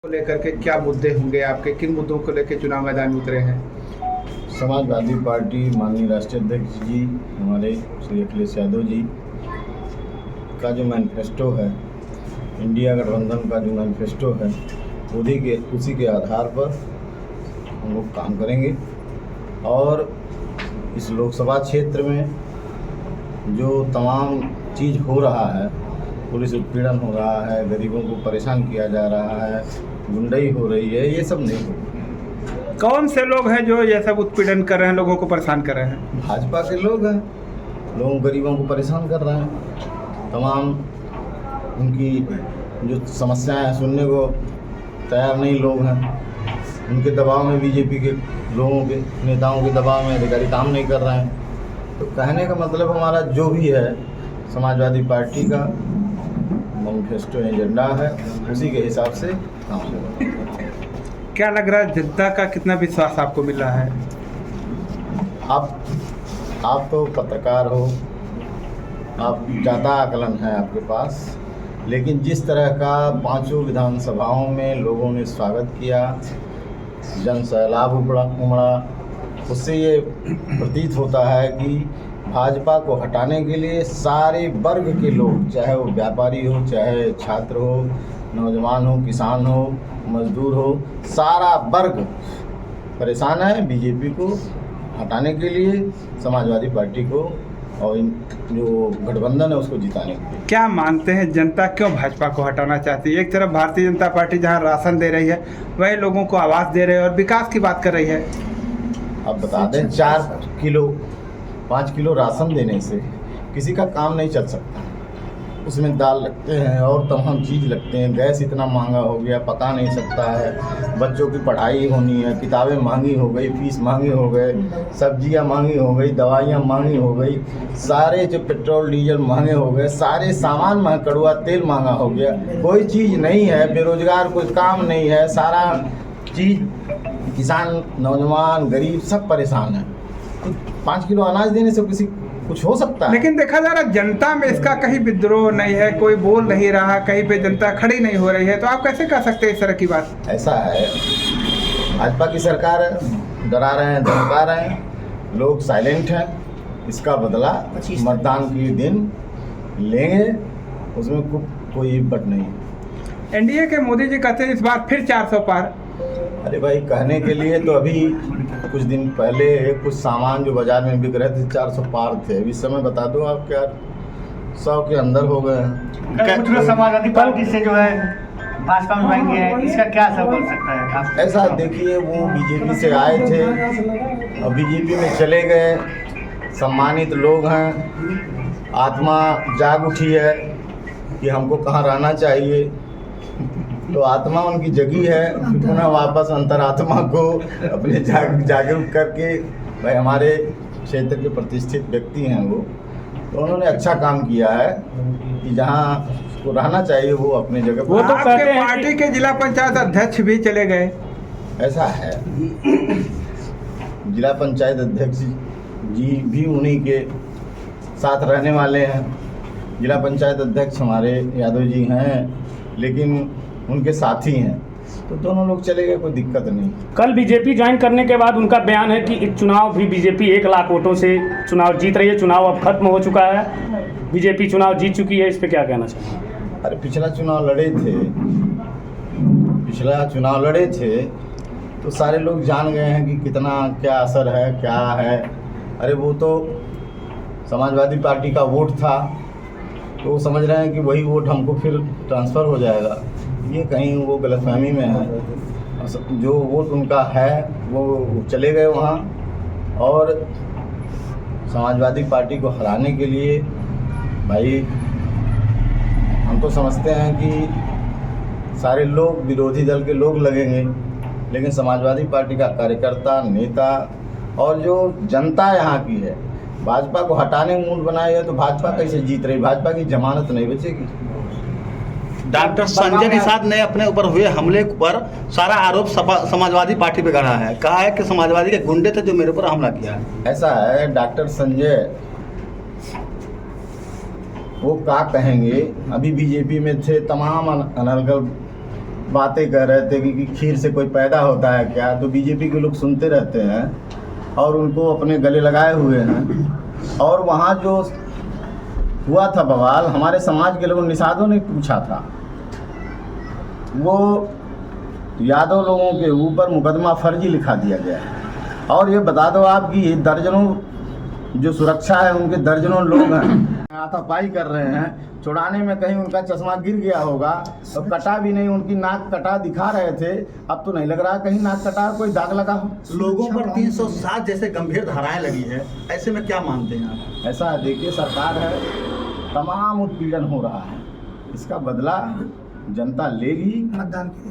को लेकर के क्या मुद्दे होंगे आपके, किन मुद्दों को लेकर चुनाव मैदान में उतरे हैं? समाजवादी पार्टी माननीय राष्ट्रीय अध्यक्ष जी हमारे श्री अखिलेश यादव जी का जो मैनिफेस्टो है, इंडिया गठबंधन का जो मैनिफेस्टो है, उसी के आधार पर हम लोग काम करेंगे। और इस लोकसभा क्षेत्र में जो तमाम चीज़ हो रहा है, पुलिस उत्पीड़न हो रहा है, गरीबों को परेशान किया जा रहा है, गुंडाई हो रही है, ये सब नहीं होगा। कौन से लोग हैं जो ये सब उत्पीड़न कर रहे हैं, लोगों को परेशान कर रहे हैं? भाजपा के लोग हैं, लोगों गरीबों को परेशान कर रहे हैं। तमाम उनकी जो समस्याएं हैं सुनने को तैयार नहीं लोग हैं। उनके दबाव में बीजेपी के लोगों के नेताओं के दबाव में अधिकारी काम नहीं कर रहे हैं। तो कहने का मतलब हमारा जो भी है समाजवादी पार्टी का मैनिफेस्टो एजेंडा है, उसी के हिसाब से काम होगा। क्या लग रहा है जनता का कितना विश्वास आपको मिल रहा है? आप तो पत्रकार हो, आप ज़्यादा आकलन है आपके पास, लेकिन जिस तरह का 5 विधानसभाओं में लोगों ने स्वागत किया, जन सैलाब उमड़ा, उससे ये प्रतीत होता है कि भाजपा को हटाने के लिए सारे वर्ग के लोग, चाहे वो व्यापारी हो, चाहे छात्र हो, नौजवान हो, किसान हो, मजदूर हो, सारा वर्ग परेशान है बीजेपी को हटाने के लिए, समाजवादी पार्टी को और जो गठबंधन है उसको जिताने के लिए। क्या मानते हैं जनता क्यों भाजपा को हटाना चाहती है? एक तरफ भारतीय जनता पार्टी जहां राशन दे रही है, वही लोगों को आवास दे रही है और विकास की बात कर रही है। अब बता दें, 5 किलो राशन देने से किसी का काम नहीं चल सकता। उसमें दाल लगते हैं और तमाम चीज़ लगते हैं, गैस इतना महंगा हो गया, पका नहीं सकता है, बच्चों की पढ़ाई होनी है, किताबें महंगी हो गई, फीस महंगी हो गए, सब्जियां महंगी हो गई, दवाइयां महंगी हो गई, सारे जो पेट्रोल डीजल महंगे हो गए, सारे सामान महंगा, कड़वा तेल महंगा हो गया, कोई चीज़ नहीं है, बेरोजगार कोई काम नहीं है, सारा चीज़ किसान, नौजवान, गरीब सब परेशान है। 5 किलो अनाज देने से किसी कुछ हो सकता है? लेकिन देखा जा रहा जनता में इसका कहीं विद्रोह नहीं है, कोई बोल नहीं रहा, कहीं पे जनता खड़ी नहीं हो रही है, तो आप कैसे कह सकते हैं इस तरह की बात? ऐसा है, भाजपा की सरकार है, डरा रहे हैं, धमका रहे हैं, लोग साइलेंट हैं। इसका बदला मतदान के दिन लेंगे, उसमें कोई बट नहीं। एनडीए के मोदी जी कहते हैं इस बार फिर 400 पार। अरे भाई, कहने के लिए तो अभी कुछ दिन पहले कुछ सामान जो बाजार में बिक रहे थे 400 पार थे, इस समय बता दो आप क्या 100 के अंदर हो गए हैं। कुछ लोग समाजवादी पार्टी से जो है भाजपा में आएंगे, इसका क्या असर पड़ सकता है? ऐसा देखिए, वो बीजेपी से आए थे और बीजेपी में चले गए, सम्मानित लोग हैं, आत्मा जाग उठी है कि हमको कहाँ रहना चाहिए, तो आत्मा उनकी जगी है, पुनः वापस अंतरात्मा को अपने जागरूक करके, भाई हमारे क्षेत्र के प्रतिष्ठित व्यक्ति हैं वो, तो उन्होंने अच्छा काम किया है कि जहाँ उसको रहना चाहिए वो अपने जगह पर। वो तो कहते हैं पार्टी के जिला पंचायत अध्यक्ष भी चले गए। ऐसा है, जिला पंचायत अध्यक्ष जी भी उन्हीं के साथ रहने वाले हैं। जिला पंचायत अध्यक्ष हमारे यादव जी हैं, लेकिन उनके साथी हैं, तो दोनों लोग चले गए, कोई दिक्कत नहीं। कल बीजेपी ज्वाइन करने के बाद उनका बयान है कि चुनाव भी बीजेपी 1 लाख वोटों से चुनाव जीत रही है, चुनाव अब खत्म हो चुका है, बीजेपी चुनाव जीत चुकी है, इस पे क्या कहना चाहिए? अरे पिछला चुनाव लड़े थे तो सारे लोग जान गए हैं कि कितना क्या असर है, क्या है। अरे वो तो समाजवादी पार्टी का वोट था, तो वो समझ रहे हैं कि वही वोट हमको फिर ट्रांसफ़र हो जाएगा। ये कहीं वो गलतफहमी में है। जो वोट उनका है वो चले गए वहाँ, और समाजवादी पार्टी को हराने के लिए भाई हम तो समझते हैं कि सारे लोग विरोधी दल के लोग लगेंगे, लेकिन समाजवादी पार्टी का कार्यकर्ता, नेता और जो जनता यहाँ की है, भाजपा को हटाने मूड बनाया है, तो भाजपा कैसे जीत रही? भाजपा की जमानत नहीं बचेगी। डॉक्टर संजय निषाद ने अपने ऊपर हुए हमले पर सारा आरोप समाजवादी पार्टी पे गढ़ा है, कहा है कि समाजवादी के गुंडे थे जो मेरे ऊपर हमला किया है। ऐसा है, डॉक्टर संजय वो क्या कहेंगे, अभी बीजेपी में थे, तमाम अनर्गल बातें कर रहे थे कि खीर से कोई पैदा होता है क्या, तो बीजेपी के लोग सुनते रहते हैं और उनको अपने गले लगाए हुए हैं। और वहाँ जो हुआ था बवाल, हमारे समाज के लोगों निषादों ने पूछा था, वो यादव लोगों के ऊपर मुकदमा फर्जी लिखा दिया गया है। और ये बता दो आप कि ये दर्जनों जो सुरक्षा है उनके दर्जनों लोग हैं, हाथापाई कर रहे हैं। छुड़ाने में कहीं उनका चश्मा गिर गया होगा तो कटा भी नहीं, उनकी नाक कटा दिखा रहे थे, अब तो नहीं लग रहा कहीं नाक कटा कोई दाग लगा हो। लोगों पर 307 जैसे गंभीर धाराएं लगी है, ऐसे में क्या मानते हैं आप? ऐसा है, देखिए सरकार है, तमाम उत्पीड़न हो रहा है, इसका बदला जनता लेगी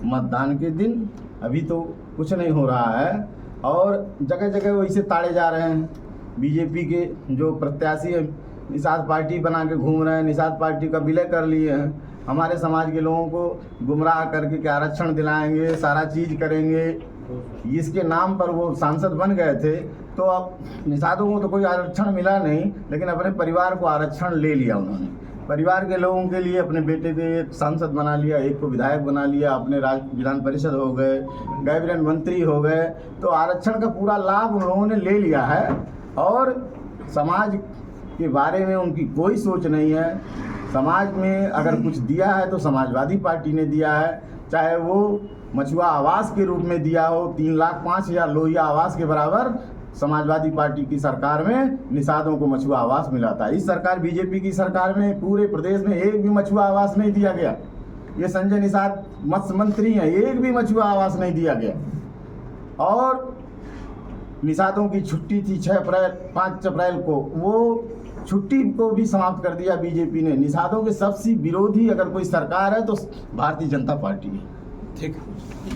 मतदान के दिन। अभी तो कुछ नहीं हो रहा है और जगह जगह वैसे ताड़े जा रहे हैं। बीजेपी के जो प्रत्याशी है निषाद पार्टी बना के घूम रहे हैं, निषाद पार्टी का विलय कर लिए हैं। हमारे समाज के लोगों को गुमराह करके के आरक्षण दिलाएंगे, सारा चीज़ करेंगे, इसके नाम पर वो सांसद बन गए थे। तो अब निषादों को तो कोई आरक्षण मिला नहीं, लेकिन अपने परिवार को आरक्षण ले लिया उन्होंने। परिवार के लोगों के लिए अपने बेटे को एक सांसद बना लिया, एक को विधायक बना लिया, अपने विधान परिषद हो गए, कैबिनेट मंत्री हो गए। तो आरक्षण का पूरा लाभ उन लोगों ने ले लिया है और समाज के बारे में उनकी कोई सोच नहीं है। समाज में अगर कुछ दिया है तो समाजवादी पार्टी ने दिया है, चाहे वो मछुआ आवास के रूप में दिया हो, 3,05,000 लोहिया आवास के बराबर समाजवादी पार्टी की सरकार में निषादों को मछुआ आवास मिला था। इस सरकार बीजेपी की सरकार में पूरे प्रदेश में एक भी मछुआ आवास नहीं दिया गया। ये संजय निषाद मत्स्य मंत्री हैं, एक भी मछुआ आवास नहीं दिया गया। और निषादों की छुट्टी थी 5 अप्रैल को, वो छुट्टी को भी समाप्त कर दिया बीजेपी ने। निषादों के सबसे विरोधी अगर कोई सरकार है तो भारतीय जनता पार्टी है। ठीक है।